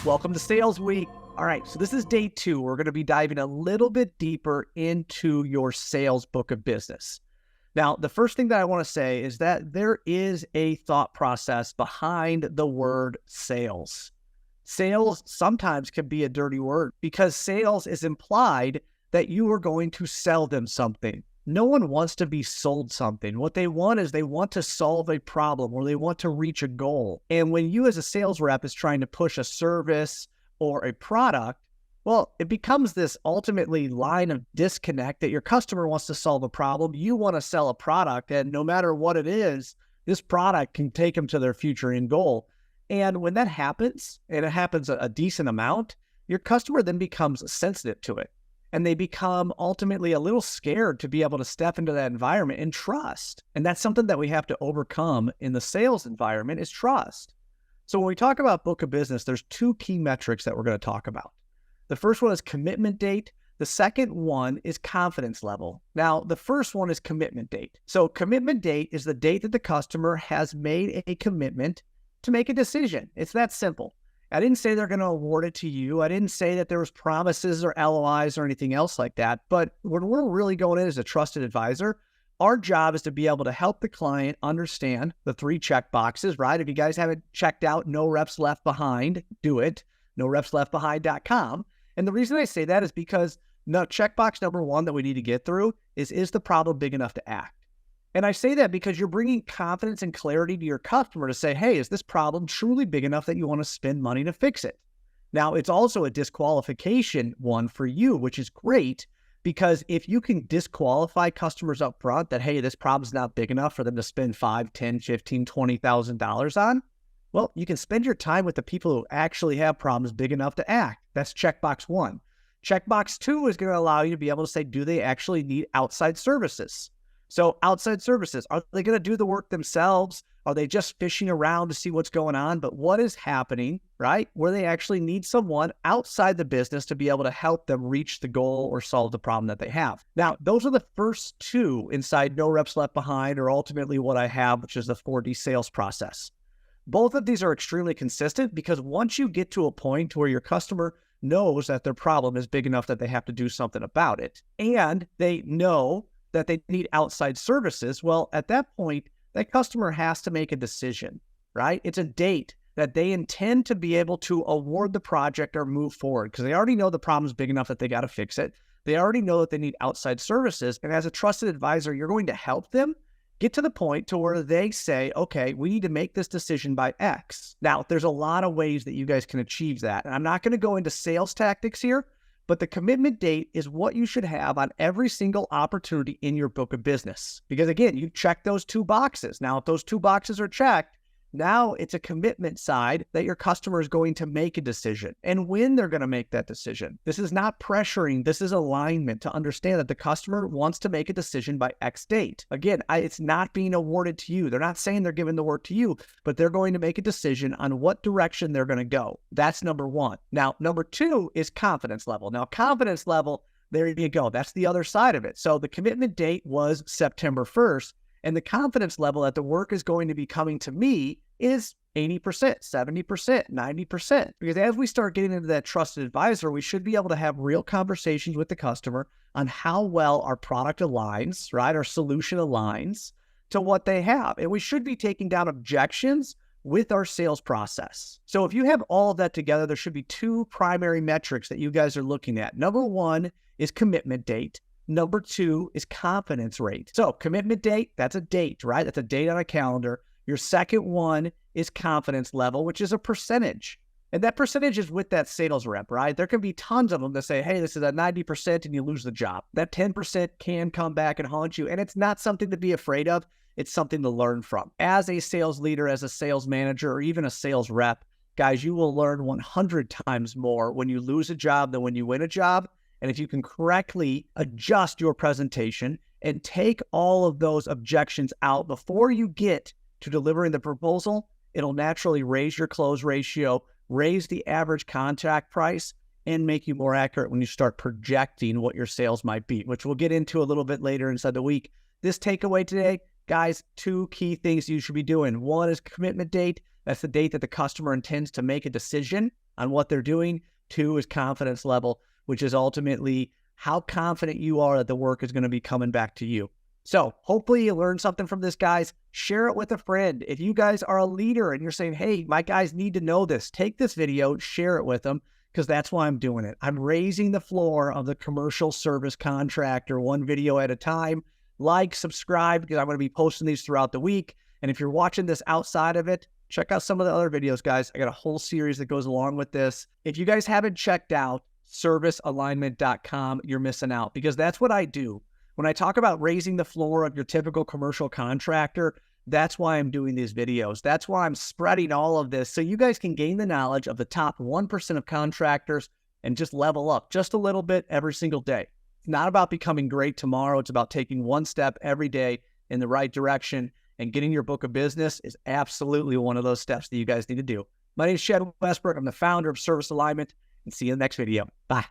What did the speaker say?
Welcome to Sales Week. All right, so this is day 2. We're going to be diving a little bit deeper into your sales book of business. Now, the first thing that I want to say is that there is a thought process behind the word sales. Sales sometimes can be a dirty word because sales is implied that you are going to sell them something. No one wants to be sold something. What they want is they want to solve a problem or they want to reach a goal. And when you as a sales rep is trying to push a service or a product, well, it becomes this ultimately line of disconnect that your customer wants to solve a problem. You want to sell a product, and no matter what it is, this product can take them to their future end goal. And when that happens, and it happens a decent amount, your customer then becomes sensitive to it. And they become ultimately a little scared to be able to step into that environment and trust. And that's something that we have to overcome in the sales environment is trust. So when we talk about book of business, there's 2 key metrics that we're going to talk about. The first one is commitment date. The second one is confidence level. Now, the first one is commitment date. So commitment date is the date that the customer has made a commitment to make a decision. It's that simple. I didn't say they're going to award it to you. I didn't say that there was promises or LOIs or anything else like that. But when we're really going in as a trusted advisor, our job is to be able to help the client understand the 3 check boxes, right? If you guys haven't checked out No Reps Left Behind, do it. NoRepsLeftBehind.com. And the reason I say that is because checkbox number 1 that we need to get through is the problem big enough to act? And I say that because you're bringing confidence and clarity to your customer to say, hey, is this problem truly big enough that you want to spend money to fix it? Now, it's also a disqualification one for you, which is great because if you can disqualify customers up front that, hey, this problem's not big enough for them to spend $5, $10, $15, $20,000 on, well, you can spend your time with the people who actually have problems big enough to act. That's checkbox 1. Checkbox 2 is going to allow you to be able to say, do they actually need outside services? So outside services, are they going to do the work themselves? Are they just fishing around to see what's going on? But what is happening, right? Where they actually need someone outside the business to be able to help them reach the goal or solve the problem that they have. Now, those are the first 2 inside No Reps Left Behind, or ultimately what I have, which is the 4D sales process. Both of these are extremely consistent because once you get to a point where your customer knows that their problem is big enough that they have to do something about it, and they know that they need outside services, well, at that point, that customer has to make a decision, right? It's a date that they intend to be able to award the project or move forward because they already know the problem's big enough that they got to fix it. They already know that they need outside services. And as a trusted advisor, you're going to help them get to the point to where they say, okay, we need to make this decision by X. Now, there's a lot of ways that you guys can achieve that. And I'm not going to go into sales tactics here, but the commitment date is what you should have on every single opportunity in your book of business. Because again, you check those 2 boxes. Now, if those 2 boxes are checked, now it's a commitment side that your customer is going to make a decision and when they're going to make that decision. This is not pressuring. This is alignment to understand that the customer wants to make a decision by X date. Again, it's not being awarded to you. They're not saying they're giving the work to you, but they're going to make a decision on what direction they're going to go. That's number 1. Now, number 2 is confidence level. Now, confidence level, there you go. That's the other side of it. So the commitment date was September 1st. And the confidence level that the work is going to be coming to me is 80%, 70%, 90%. Because as we start getting into that trusted advisor, we should be able to have real conversations with the customer on how well our product aligns, right? Our solution aligns to what they have. And we should be taking down objections with our sales process. So if you have all of that together, there should be 2 primary metrics that you guys are looking at. Number 1 is commitment date. Number 2 is confidence rate. So commitment date, that's a date, right? That's a date on a calendar. Your second one is confidence level, which is a percentage. And that percentage is with that sales rep, right? There can be tons of them that say, hey, this is at 90% and you lose the job. That 10% can come back and haunt you. And it's not something to be afraid of. It's something to learn from. As a sales leader, as a sales manager, or even a sales rep, guys, you will learn 100 times more when you lose a job than when you win a job. And if you can correctly adjust your presentation and take all of those objections out before you get to delivering the proposal, it'll naturally raise your close ratio, raise the average contract price, and make you more accurate when you start projecting what your sales might be, which we'll get into a little bit later inside the week. This takeaway today, guys, 2 key things you should be doing. 1 is commitment date. That's the date that the customer intends to make a decision. on what they're doing. 2 is confidence level, which is ultimately how confident you are that the work is going to be coming back to you. So hopefully you learned something from this, guys. Share it with a friend. If you guys are a leader and you're saying, hey, my guys need to know this, take this video, share it with them, because that's why I'm doing it. I'm raising the floor of the commercial service contractor one video at a time. Like, subscribe, because I'm going to be posting these throughout the week. And if you're watching this outside of it, check out some of the other videos, guys. I got a whole series that goes along with this. If you guys haven't checked out servicealignment.com, you're missing out, because that's what I do. When I talk about raising the floor of your typical commercial contractor, that's why I'm doing these videos. That's why I'm spreading all of this, so you guys can gain the knowledge of the top 1% of contractors and just level up just a little bit every single day. It's not about becoming great tomorrow. It's about taking one step every day in the right direction, and getting your book of business is absolutely one of those steps that you guys need to do. My name is Chad Westbrook. I'm the founder of Service Alignment, and see you in the next video. Bye.